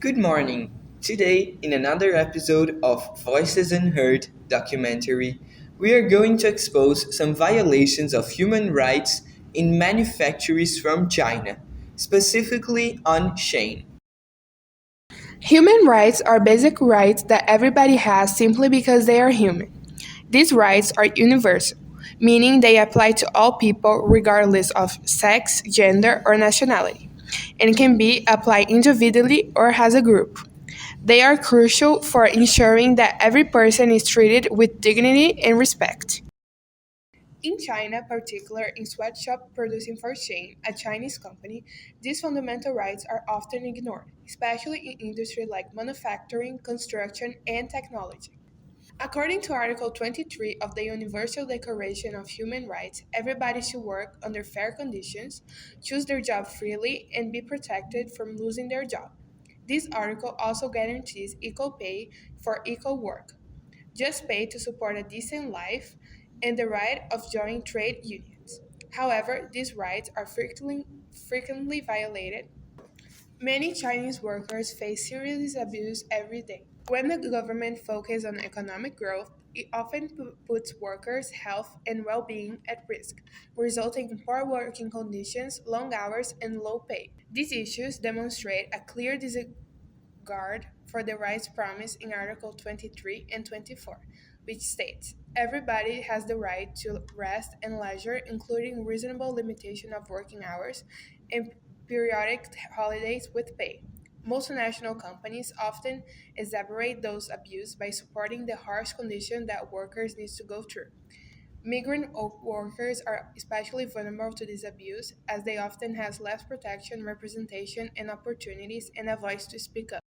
Good morning. Today, in another episode of Voices Unheard documentary, we are going to expose some violations of human rights in manufacturers from China, specifically on SHEIN. Human rights are basic rights that everybody has simply because they are human. These rights are universal, meaning they apply to all people regardless of sex, gender, or nationality, and can be applied individually or as a group. They are crucial for ensuring that every person is treated with dignity and respect. In China, particularly in sweatshop producing for Shein, a Chinese company, these fundamental rights are often ignored, especially in industries like manufacturing, construction, and technology. According to Article 23 of the Universal Declaration of Human Rights, everybody should work under fair conditions, choose their job freely, and be protected from losing their job. This article also guarantees equal pay for equal work, just pay to support a decent life, and the right of joining trade unions. However, these rights are frequently violated. Many Chinese workers face serious abuse every day. When the government focuses on economic growth, it often puts workers' health and well being at risk, resulting in poor working conditions, long hours, and low pay. These issues demonstrate a clear disregard for the rights promised in Article 23 and 24, which states everybody has the right to rest and leisure, including reasonable limitation of working hours and periodic holidays with pay. Multinational companies often exacerbate those abuses by supporting the harsh conditions that workers need to go through. Workers are especially vulnerable to this abuse as they often have less protection, representation, and opportunities and a voice to speak up.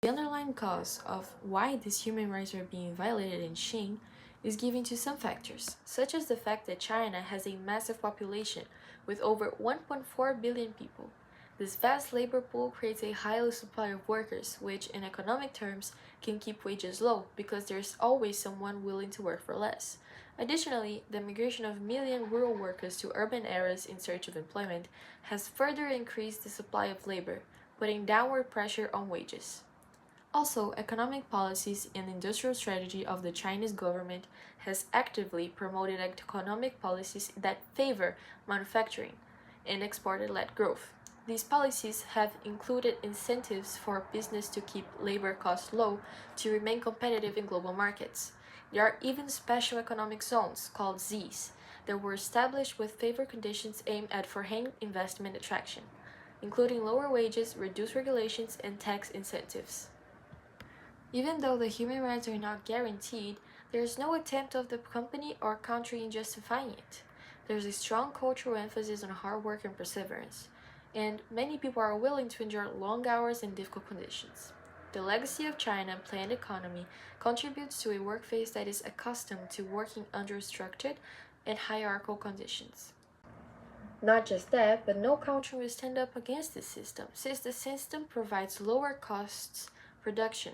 The underlying cause of why these human rights are being violated in Xing is given to some factors, such as the fact that China has a massive population with over 1.4 billion people. This vast labor pool creates a high supply of workers, which, in economic terms, can keep wages low because there's always someone willing to work for less. Additionally, the migration of million rural workers to urban areas in search of employment has further increased the supply of labor, putting downward pressure on wages. Also, economic policies and industrial strategy of the Chinese government has actively promoted economic policies that favor manufacturing and export-led growth. These policies have included incentives for business to keep labor costs low to remain competitive in global markets. There are even special economic zones, called Zs, that were established with favor conditions aimed at foreign investment attraction, including lower wages, reduced regulations, and tax incentives. Even though the human rights are not guaranteed, there is no attempt of the company or country in justifying it. There is a strong cultural emphasis on hard work and perseverance, and many people are willing to endure long hours and difficult conditions. The legacy of China's planned economy contributes to a workforce that is accustomed to working under structured and hierarchical conditions. Not just that, but no country will stand up against this system, since the system provides lower costs production.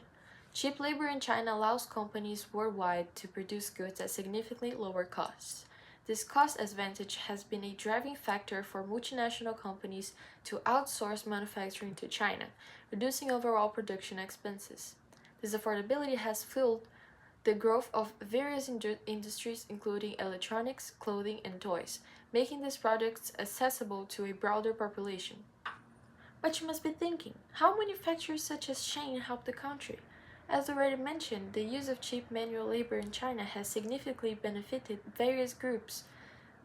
Cheap labor in China allows companies worldwide to produce goods at significantly lower costs. This cost advantage has been a driving factor for multinational companies to outsource manufacturing to China, reducing overall production expenses. This affordability has fueled the growth of various industries, including electronics, clothing, and toys, making these products accessible to a broader population. But you must be thinking, how manufacturers such as Shein help the country? As already mentioned, the use of cheap manual labor in China has significantly benefited various groups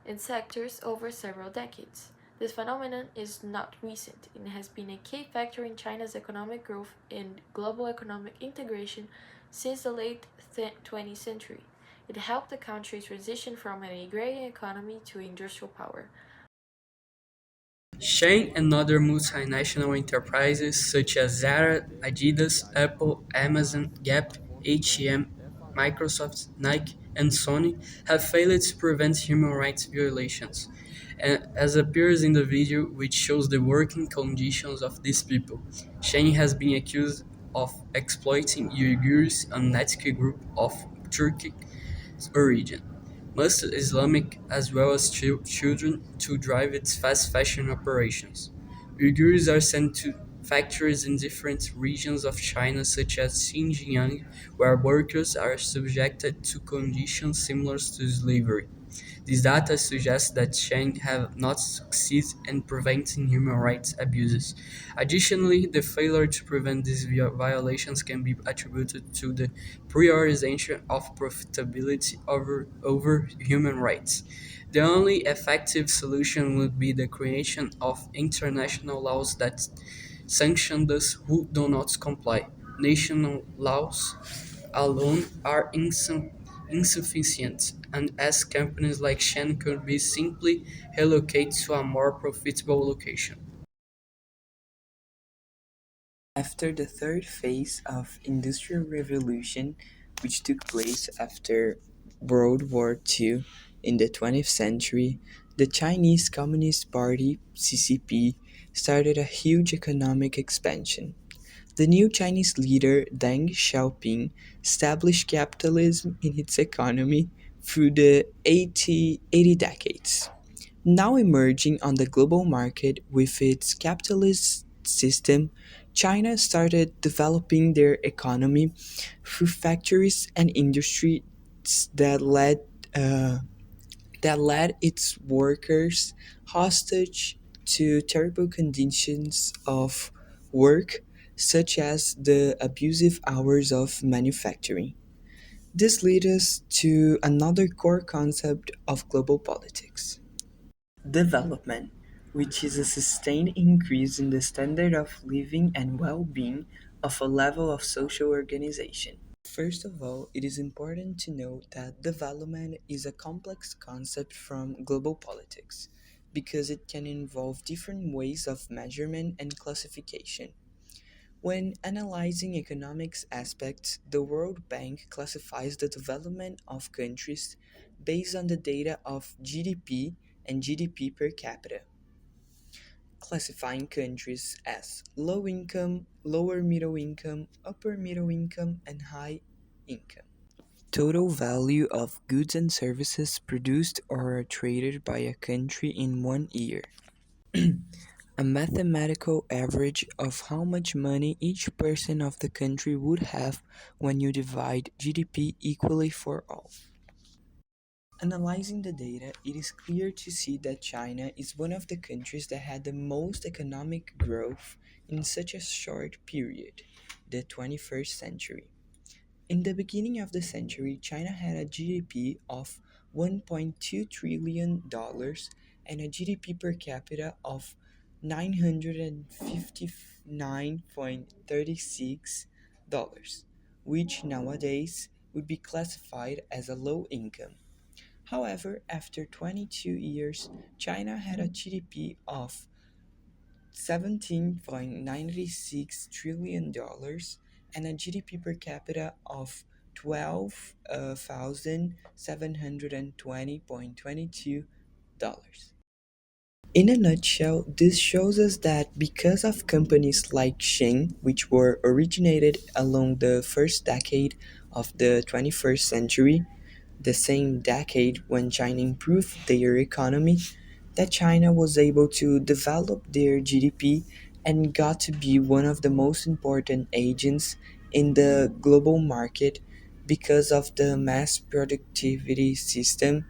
and sectors over several decades. This phenomenon is not recent and has been a key factor in China's economic growth and global economic integration since the late 20th century. It helped the country transition from an agrarian economy to industrial power. SHEIN and other multinational enterprises such as Zara, Adidas, Apple, Amazon, Gap, H&M, Microsoft, Nike, and Sony have failed to prevent human rights violations, as appears in the video which shows the working conditions of these people. SHEIN has been accused of exploiting Uyghurs, an ethnic group of Turkic origin, most Islamic as well as children, to drive its fast fashion operations. Uyghurs are sent to factories in different regions of China, such as Xinjiang, where workers are subjected to conditions similar to slavery. This data suggests that SHEIN have not succeeded in preventing human rights abuses. Additionally, the failure to prevent these violations can be attributed to the prioritization of profitability over human rights. The only effective solution would be the creation of international laws that sanction those who do not comply. National laws alone are insufficient, and as companies like Shen could be simply relocated to a more profitable location. After the third phase of Industrial Revolution, which took place after World War II in the 20th century, the Chinese Communist Party (CCP) started a huge economic expansion. The new Chinese leader Deng Xiaoping established capitalism in its economy through the 80 decades. Now emerging on the global market with its capitalist system, China started developing their economy through factories and industries that led uh, that led its workers hostage to terrible conditions of work, such as the abusive hours of manufacturing. This leads us to another core concept of global politics: development, which is a sustained increase in the standard of living and well being of a level of social organization. First of all, it is important to note that development is a complex concept from global politics because it can involve different ways of measurement and classification. When analyzing economics aspects, the World Bank classifies the development of countries based on the data of GDP and GDP per capita, classifying countries as low income, lower middle income, upper middle income, and high income. Total value of goods and services produced or traded by a country in one year. A mathematical average of how much money each person of the country would have when you divide GDP equally for all. Analyzing the data, it is clear to see that China is one of the countries that had the most economic growth in such a short period, the 21st century. In the beginning of the century, China had a GDP of $1.2 trillion dollars and a GDP per capita of $959.36, which nowadays would be classified as a low income. However, after 22 years, China had a GDP of $17.96 trillion and a GDP per capita of 12,720.22 In a nutshell, this shows us that because of companies like SHEIN, which were originated along the first decade of the 21st century, the same decade when China improved their economy, that China was able to develop their GDP and got to be one of the most important agents in the global market because of the mass productivity system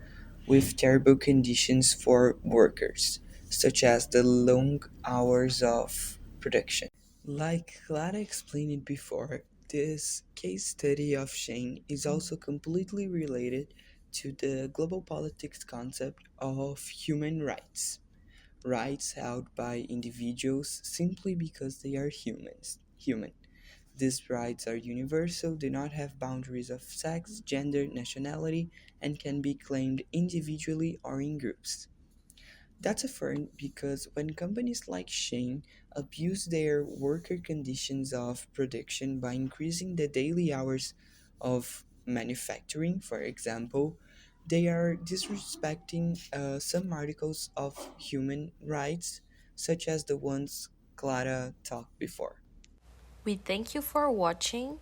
with terrible conditions for workers, such as the long hours of production. Like Clara explained it before, this case study of Shane is also completely related to the global politics concept of human rights. Rights held by individuals simply because they are human. These rights are universal, do not have boundaries of sex, gender, nationality, and can be claimed individually or in groups. That's affirmed because when companies like Shein abuse their worker conditions of production by increasing the daily hours of manufacturing, for example, they are disrespecting some articles of human rights, such as the ones Clara talked before. We thank you for watching.